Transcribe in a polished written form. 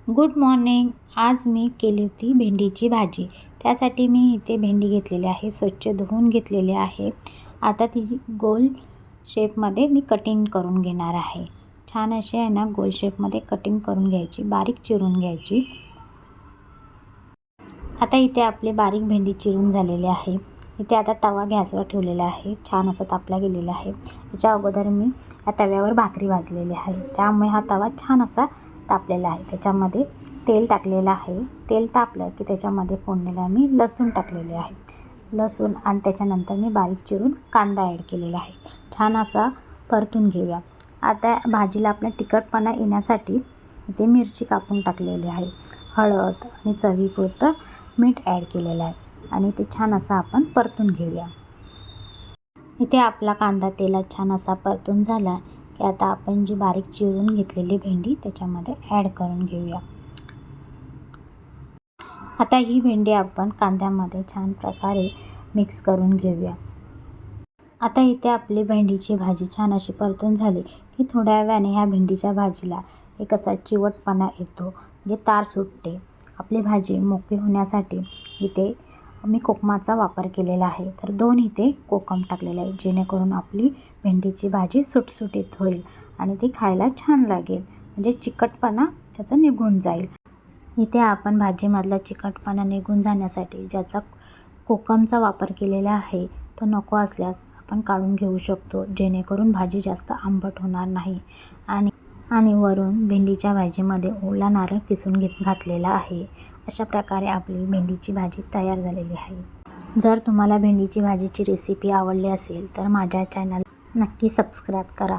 Good morning. आज मी केली होती भेंडीची भाजी. त्यासाठी मी इथे भेंडी घेतलेली आहे, स्वच्छ धुवून घेतलेली आहे. आता तिची गोल शेपमध्ये मी कटिंग करून घेणार आहे. छान अशी आहे ना गोल शेपमध्ये कटिंग करून घ्यायची, बारीक चिरून घ्यायची. आता इथे आपली बारीक भेंडी चिरून झालेली आहे. इथे आता तवा गॅसवर ठेवलेला आहे, छान असा तापला गेलेला आहे. याच्या अगोदर मी या तव्यावर भाकरी भाजलेली आहे, त्यामुळे हा तवा छान असा तापलेला आहे. त्याच्यामध्ये तेल टाकलेलं आहे. तेल तापलं की त्याच्यामध्ये फोडणीला मी लसूण टाकलेले आहे. लसूण आणि त्याच्यानंतर मी बारीक चिरून कांदा ॲड केलेला आहे. छान असा परतून घेऊया. आता भाजीला आपला तिखटपणा येण्यासाठी इथे मिरची कापून टाकलेली आहे. हळद आणि चवीपुरतं मीठ ॲड केलेलं आहे आणि ते छान असा आपण परतून घेऊया. इथे आपला कांदा तेलात छान असा परतून झाला की आता आपण जी बारीक चिरून घेतलेली भेंडी त्याच्यामध्ये ॲड करून घेऊया. आता ही भेंडी आपण कांद्यामध्ये छान प्रकारे मिक्स करून घेऊया. आता इथे आपली भेंडीची भाजी छान अशी परतून झाली की थोड्या वेळाने ह्या भेंडीच्या भाजीला एक असा चिवटपणा येतो, म्हणजे तार सुटते. आपली भाजी मोकळी होण्यासाठी इथे मी कोकमाचा वापर केलेला आहे. तर 2 इथे कोकम टाकलेले आहे, जेणेकरून आपली भेंडीची भाजी सुटसुटीत होईल आणि ती खायला छान लागेल, म्हणजे चिकटपणा त्याचा निघून जाईल. इथे आपण भाजीमधला चिकटपणा निघून जाण्यासाठी ज्याचा कोकमचा वापर केलेला आहे तो नको असल्यास आपण काढून घेऊ शकतो, जेणेकरून भाजी जास्त आंबट होणार नाही. आणि वरून भेंडीच्या भाजीमध्ये ओला नारळ किसून घातलेला आहे. अशा प्रकारे आपली भेंडीची भाजी तयार झालेली आहे. जर तुम्हाला भेंडीची भाजीची रेसिपी आवडली असेल तर माझ्या चॅनल नक्की सबस्क्राईब करा.